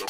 जय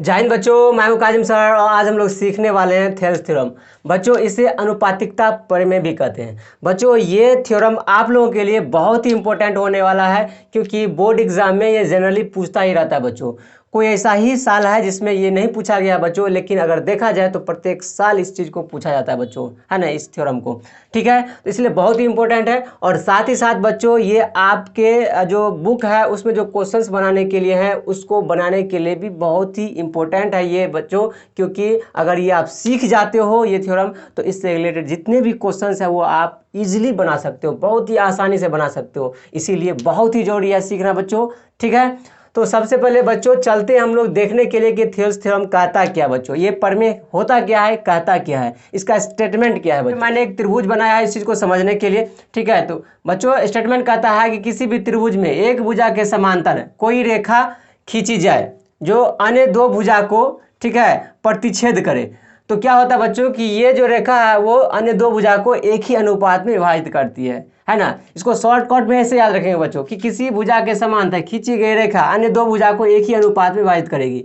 हिंद बच्चों, मैं हूं काजिम सर और आज हम लोग सीखने वाले हैं थेल्स थ्योरम। बच्चों, इसे अनुपातिकता प्रमेय भी कहते हैं। बच्चों, ये थ्योरम आप लोगों के लिए बहुत ही इंपॉर्टेंट होने वाला है, क्योंकि बोर्ड एग्जाम में ये जनरली पूछता ही रहता है। बच्चों, कोई ऐसा ही साल है जिसमें ये नहीं पूछा गया बच्चों, लेकिन अगर देखा जाए तो प्रत्येक साल इस चीज़ को पूछा जाता है बच्चों, है ना, इस थ्योरम को। ठीक है, तो इसलिए बहुत ही इंपॉर्टेंट है। और साथ ही साथ बच्चों, ये आपके जो बुक है उसमें जो क्वेश्चंस बनाने के लिए है, उसको बनाने के लिए भी बहुत ही इंपॉर्टेंट है ये बच्चों, क्योंकि अगर ये आप सीख जाते हो ये थ्योरम, तो इससे रिलेटेड जितने भी क्वेश्चंस है वो आप इजीली बना सकते हो, बहुत ही आसानी से बना सकते हो। इसीलिए बहुत ही जरूरी है सीखना बच्चों। ठीक है, तो सबसे पहले बच्चों चलते हैं हम लोग देखने के लिए कि थेल्स थ्योरम कहता क्या बच्चों, ये प्रमेय होता क्या है, कहता क्या है, इसका स्टेटमेंट क्या है बच्चों। मैंने एक त्रिभुज बनाया है इस चीज़ को समझने के लिए। ठीक है, तो बच्चों स्टेटमेंट कहता है कि किसी भी त्रिभुज में एक भुजा के समांतर कोई रेखा खींची जाए जो अन्य दो भुजा को, ठीक है, प्रतिच्छेद करे। तो क्या होता है बच्चों कि ये जो रेखा है वो अन्य दो भुजा को एक ही अनुपात में विभाजित करती है ना। इसको शॉर्टकट में ऐसे याद रखेंगे बच्चों कि किसी भुजा के समांतर खींची गई रेखा अन्य दो भुजा को एक ही अनुपात में विभाजित करेगी।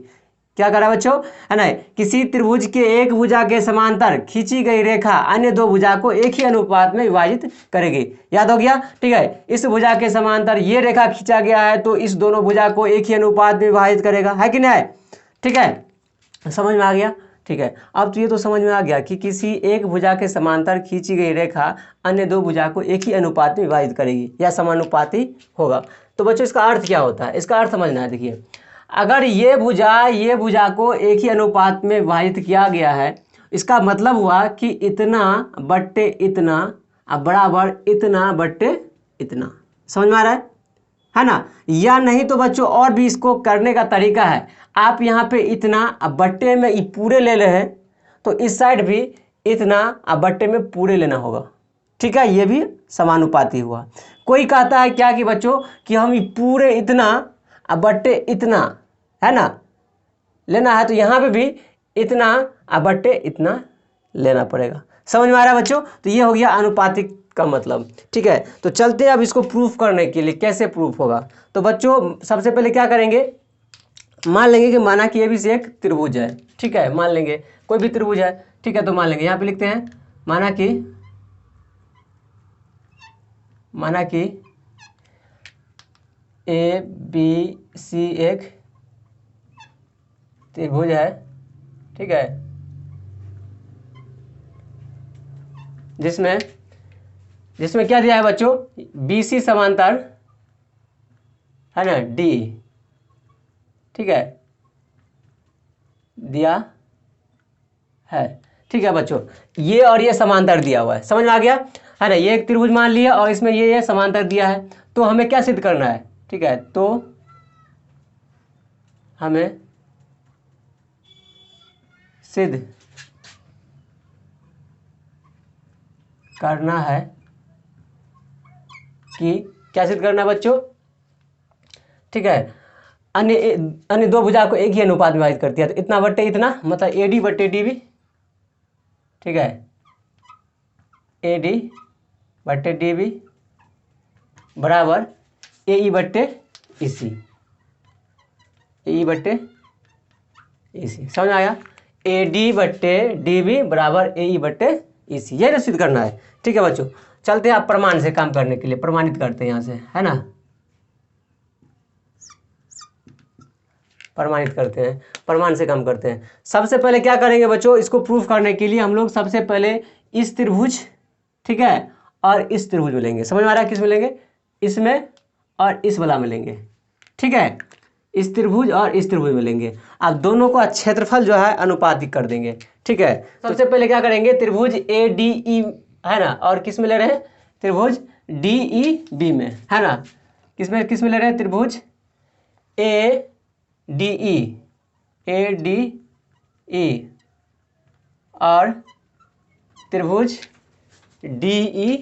क्या करा बच्चों, है ना, किसी त्रिभुज के एक भुजा के समांतर खींची गई रेखा अन्य दो भुजा को एक ही अनुपात में विभाजित करेगी। याद हो गया। ठीक है, इस भुजा के समांतर ये रेखा खींचा गया है तो इस दोनों भुजा को एक ही अनुपात में विभाजित करेगा, है कि नहीं। ठीक है, समझ में आ गया। ठीक है, अब तो ये तो समझ में आ गया कि किसी एक भुजा के समांतर खींची गई रेखा अन्य दो भुजा को एक ही अनुपात में विभाजित करेगी या समानुपाती होगा। तो बच्चों इसका अर्थ क्या होता है, इसका अर्थ समझना है। देखिए, अगर ये भुजा को एक ही अनुपात में विभाजित किया गया है, इसका मतलब हुआ कि इतना बट्टे इतना बराबर इतना बट्टे इतना। समझ में आ रहा है ना। या नहीं तो बच्चों और भी इसको करने का तरीका है। आप यहाँ पे इतना अब बट्टे में पूरे ले रहे हैं, तो इस साइड भी इतना अब बट्टे में पूरे लेना होगा। ठीक है, ये भी समानुपाती हुआ। कोई कहता है क्या कि बच्चों कि हम पूरे इतना अब बट्टे इतना, है ना, लेना है, तो यहाँ पे भी इतना अब बट्टे इतना लेना पड़ेगा। समझ में आ रहा है बच्चों। तो ये हो गया अनुपातिक का मतलब। ठीक है, तो चलते हैं अब इसको प्रूफ करने के लिए। कैसे प्रूफ होगा, तो बच्चों सबसे पहले क्या करेंगे, मान लेंगे कि माना कि ये भी एक त्रिभुज है। ठीक है, मान लेंगे कोई भी त्रिभुज है। ठीक है, तो मान लेंगे यहाँ पे लिखते हैं माना कि ए बी सी एक त्रिभुज है। ठीक है, जिसमें क्या दिया है बच्चों, बी सी समांतर, है ना, डी। ठीक है, दिया है। ठीक है बच्चों, ये और ये समांतर दिया हुआ है, समझ में आ गया, है ना। ये एक त्रिभुज मान लिया और इसमें ये समांतर दिया है। तो हमें क्या सिद्ध करना है, ठीक है, तो हमें सिद्ध करना है कि क्या सिद्ध करना है बच्चों, ठीक है, अन्य दो भुजा को एक ही अनुपात में विभाजित करती है। तो इतना बट्टे इतना मतलब एडी बट्टे डी भी। ठीक है, एडी बट्टे डी भी बराबर ए ई बट्टे ई सी, ए ई बट्टे ई सी। समझ में आया, ए डी बट्टे डी बी बराबर ए ई बट्टे ई सी, यही सिद्ध करना है। ठीक है बच्चों, चलते हैं आप प्रमाण से काम करने के लिए, प्रमाणित करते हैं यहाँ से, है ना, प्रमाणित करते हैं, प्रमाण से काम करते हैं। सबसे पहले क्या करेंगे बच्चों, इसको प्रूफ करने के लिए हम लोग सबसे पहले इस त्रिभुज, ठीक है, और इस त्रिभुज में लेंगे। समझ में आ रहा है, किस में लेंगे, इसमें और इस वाला में लेंगे। ठीक है, इस त्रिभुज और इस त्रिभुज में लेंगे। अब दोनों का क्षेत्रफल जो है अनुपातिक कर देंगे। ठीक है, सबसे पहले क्या करेंगे, त्रिभुज ए डी ई, है ना, और किस में ले रहे हैं, त्रिभुज डी ई बी में, है ना, किस में ले रहे हैं, त्रिभुज ए डी ई और त्रिभुज डी ई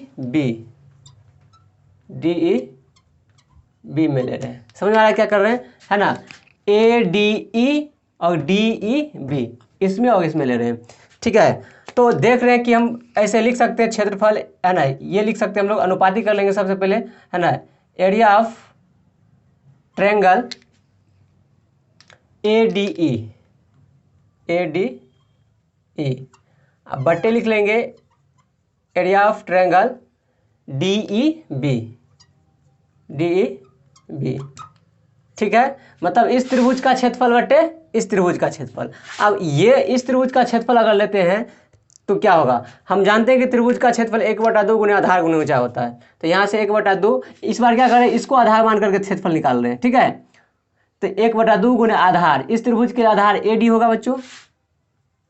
बी में ले रहे हैं। समझ में आ रहा है क्या कर रहे हैं, है ना, ए डी ई और डी ई बी, इसमें और इसमें ले रहे हैं। ठीक है, तो देख रहे हैं कि हम ऐसे लिख सकते हैं क्षेत्रफल, है ना, ये लिख सकते हैं हम लोग, अनुपातिक कर लेंगे सबसे पहले, है ना, एरिया ऑफ ट्रायंगल ADE, अब बट्टे लिख लेंगे एरिया ऑफ ट्रायंगल DEB, ठीक है। मतलब इस त्रिभुज का क्षेत्रफल बटे इस त्रिभुज का क्षेत्रफल। अब ये इस त्रिभुज का क्षेत्रफल अगर लेते हैं तो क्या होगा, हम जानते हैं कि त्रिभुज का क्षेत्रफल 1/2 गुने आधार गुने ऊंचाई होता है। तो यहाँ से 1/2, इस बार क्या करें, इसको आधार मान करके क्षेत्रफल निकाल रहे हैं, ठीक है। तो 1/2 गुने आधार, इस त्रिभुज के आधार AD होगा बच्चों,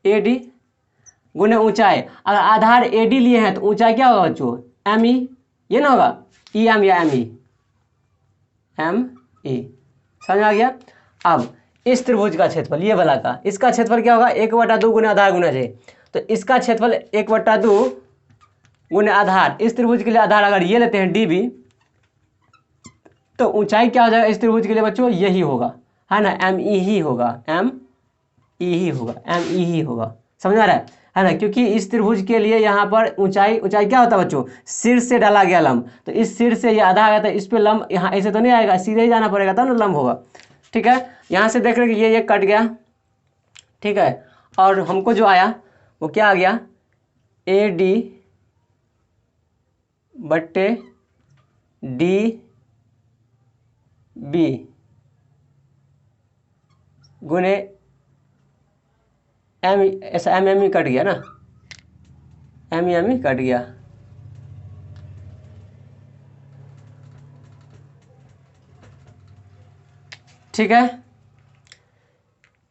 AD गुने ऊंचाई। अगर आधार AD लिए हैं तो ऊंचाई क्या होगा बच्चों, ME, ये ना होगा EM या ME, समझ आ गया। अब इस त्रिभुज का क्षेत्रफल, ये वाला का, इसका क्षेत्रफल क्या होगा, 1/2 गुने आधार गुना चाहिए। तो इसका क्षेत्रफल 1/2 गुने आधार, इस त्रिभुज के लिए आधार अगर ये लेते हैं DB, तो ऊंचाई क्या हो जाएगा इस त्रिभुज के लिए बच्चों, यही होगा, है ना, ME ही होगा, ME ही होगा, समझ आ रहा है ना। क्योंकि इस त्रिभुज के लिए यहाँ पर ऊंचाई क्या होता है बच्चों, शीर्ष से डाला गया लंब। तो इस शीर्ष से ये आधा आ गया था, इस पे लंब यहाँ ऐसे तो नहीं आएगा, सीधे ही जाना पड़ेगा तब ना लंब होगा, ठीक है। यहाँ से देख रहे हैं कि ये कट गया, ठीक है। और हमको जो आया वो क्या आ गया, AD बट्टे DB गुने ऐसा ME कट गया ना, ME कट गया, ठीक है।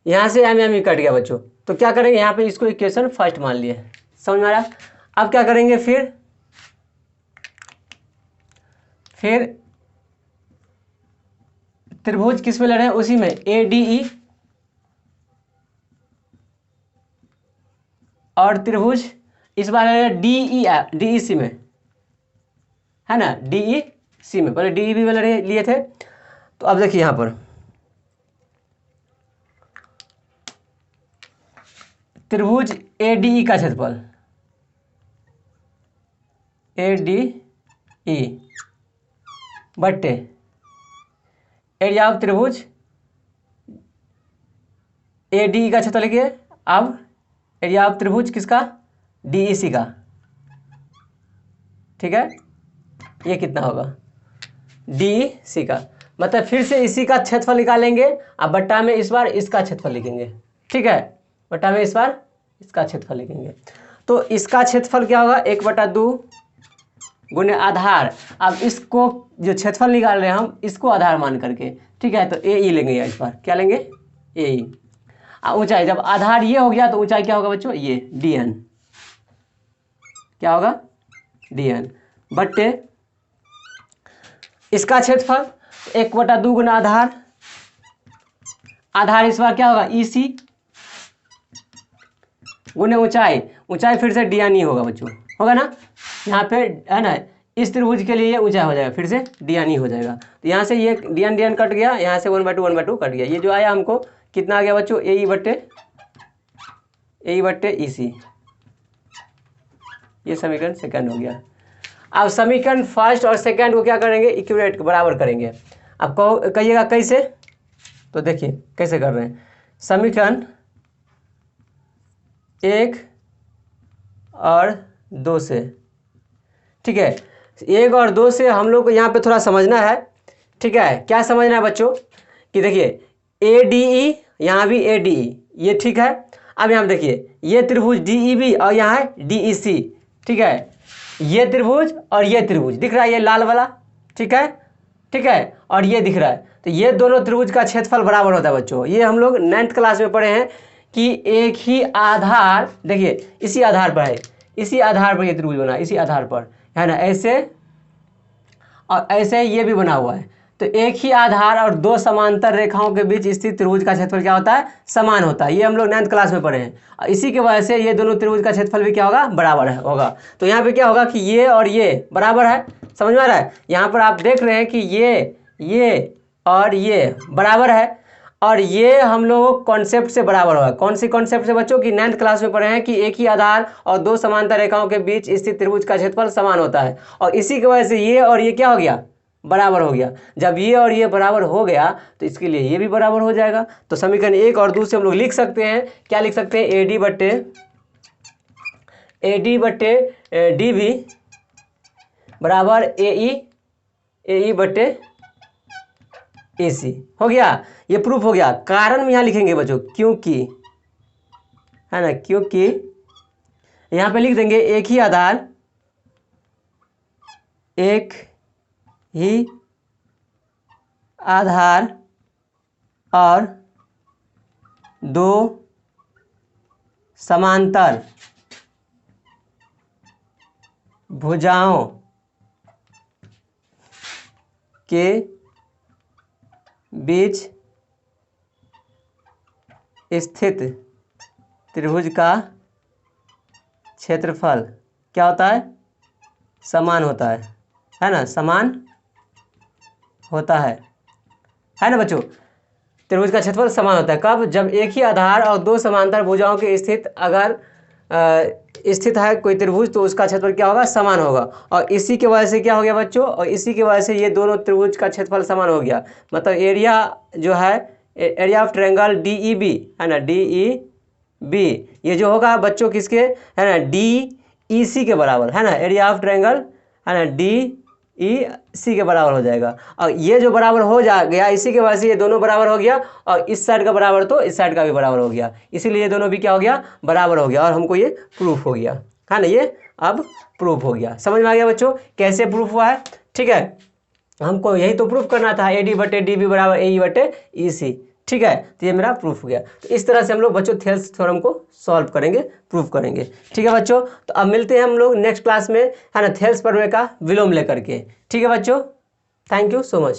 यहाँ से ME कट गया बच्चों। तो क्या करेंगे, यहाँ पे इसको इक्वेशन फर्स्ट मान लिए, समझ में आ रहा। अब क्या करेंगे, फिर त्रिभुज किस में ले रहे हैं, उसी में ADE, और त्रिभुज इस बार ले रहे हैं DEC में, है ना, DEC में, पहले DEB में लिए थे। तो अब देखिए यहाँ पर त्रिभुज ADE का क्षेत्रफल, ADE बट्टे एरिया ऑफ त्रिभुज ADE का क्षेत्रफल लिखिए। अब एरिया ऑफ त्रिभुज किसका, DEC का, ठीक है। ये कितना होगा, DEC का, मतलब फिर से इसी का क्षेत्रफल निकालेंगे। अब बट्टा में इस बार इसका क्षेत्रफल लिखेंगे, ठीक है, बट्टा में इस बार इसका क्षेत्रफल लिखेंगे। तो इसका क्षेत्रफल क्या होगा, 1/2 गुने आधार। अब इसको जो क्षेत्रफल निकाल रहे हैं हम, इसको आधार मान करके, ठीक है। तो AE लेंगे, इस बार क्या लेंगे, AE। ऊंचाई, जब आधार ये हो गया तो ऊंचाई क्या होगा बच्चों, ये DN, क्या होगा, DN बट्टे इसका क्षेत्रफल 1/2 गुना आधार इस बार क्या होगा, EC गुने ऊंचाई फिर से DN होगा बच्चों, होगा ना। यहाँ पे है ना, इस त्रिभुज के लिए ये ऊंचाई हो जाएगा, फिर से DN हो जाएगा। तो यहाँ से ये DN कट गया, यहाँ से 1/2 कट गया। ये जो आया हमको कितना आ गया बच्चों, AE बट्टे EC। ये समीकरण सेकंड हो गया। अब समीकरण फर्स्ट और सेकंड को क्या करेंगे, इक्विवेलेंट बराबर करेंगे। अब कहिएगा कैसे, तो देखिए कैसे कर रहे हैं। समीकरण 1 और 2 से, ठीक है, 1 और 2 से हम लोग को यहाँ पे थोड़ा समझना है, ठीक है। क्या समझना है बच्चों, कि देखिए ADE, यहाँ भी ADE, ये ठीक है। अब यहाँ देखिए ये त्रिभुज DEB और यहाँ है DEC, ठीक है। ये त्रिभुज और ये त्रिभुज दिख रहा है, ये लाल वाला, ठीक है, और ये दिख रहा है। तो ये दोनों त्रिभुज का क्षेत्रफल बराबर होता है बच्चों। ये हम लोग 9th क्लास में पढ़े हैं कि एक ही आधार, देखिए इसी आधार पर है, इसी आधार पर ये त्रिभुज बना, इसी आधार पर, है ना, ऐसे और ऐसे ये भी बना हुआ है। तो एक ही आधार और 2 समांतर रेखाओं के बीच स्थित त्रिभुज का क्षेत्रफल क्या होता है, समान होता है। ये हम लोग 9th क्लास में पढ़े हैं। और इसी की वजह से ये दोनों त्रिभुज का क्षेत्रफल भी क्या होगा, बराबर होगा। तो यहाँ पे क्या होगा कि ये और ये बराबर है, समझ में आ रहा है। यहाँ पर आप देख रहे हैं कि ये और ये बराबर है। और ये हम लोग कॉन्सेप्ट से बराबर होगा। कौन सी कॉन्सेप्ट से बच्चों की 9th क्लास में पढ़े हैं कि एक ही आधार और दो समांतर रेखाओं के बीच स्थित त्रिभुज का क्षेत्रफल समान होता है, और इसी की वजह से ये और ये क्या हो गया, बराबर हो गया। जब ये और ये बराबर हो गया तो इसके लिए ये भी बराबर हो जाएगा। तो समीकरण 1 और 2 से हम लोग लिख सकते हैं, क्या लिख सकते हैं, AD बट्टे DB बराबर AE बट्टे AC हो गया। ये प्रूफ हो गया। कारण में यहाँ लिखेंगे बच्चों, क्योंकि, है ना, क्योंकि यहाँ पे लिख देंगे एक ही आधार और दो समांतर भुजाओं के बीच स्थित त्रिभुज का क्षेत्रफल क्या होता है, समान होता है ना, समान होता है ना बच्चों। त्रिभुज का क्षेत्रफल समान होता है कब, जब एक ही आधार और दो समांतर भुजाओं के स्थित है कोई त्रिभुज, तो उसका क्षेत्रफल क्या होगा, समान होगा। और इसी के वजह से क्या हो गया बच्चों, और इसी की वजह से ये दोनों त्रिभुज का क्षेत्रफल समान हो गया। मतलब एरिया जो है, एरिया ऑफ ट्रायंगल DEB है ना, DEB ये जो होगा बच्चों किसके, है ना, DEC के बराबर, है ना, एरिया ऑफ ट्रायंगल, है ना, DEC के बराबर हो जाएगा। और ये जो बराबर हो जा गया, इसी के वजह से ये दोनों बराबर हो गया, और इस साइड का बराबर तो इस साइड का भी बराबर हो गया, इसीलिए ये दोनों भी क्या हो गया, बराबर हो गया, और हमको ये प्रूफ हो गया, है ना, ये अब प्रूफ हो गया। समझ में आ गया बच्चों कैसे प्रूफ हुआ है, ठीक है। हमको यही तो प्रूफ करना था, AD बटे DB बराबर AE बटे EC, ठीक है। तो ये मेरा प्रूफ हो गया। तो इस तरह से हम लोग बच्चों थेल्स थ्योरम को सॉल्व करेंगे, प्रूफ करेंगे, ठीक है बच्चों। तो अब मिलते हैं हम लोग नेक्स्ट क्लास में, है ना, थेल्स प्रमेय का विलोम लेकर के, ठीक है बच्चों। Thank you so much.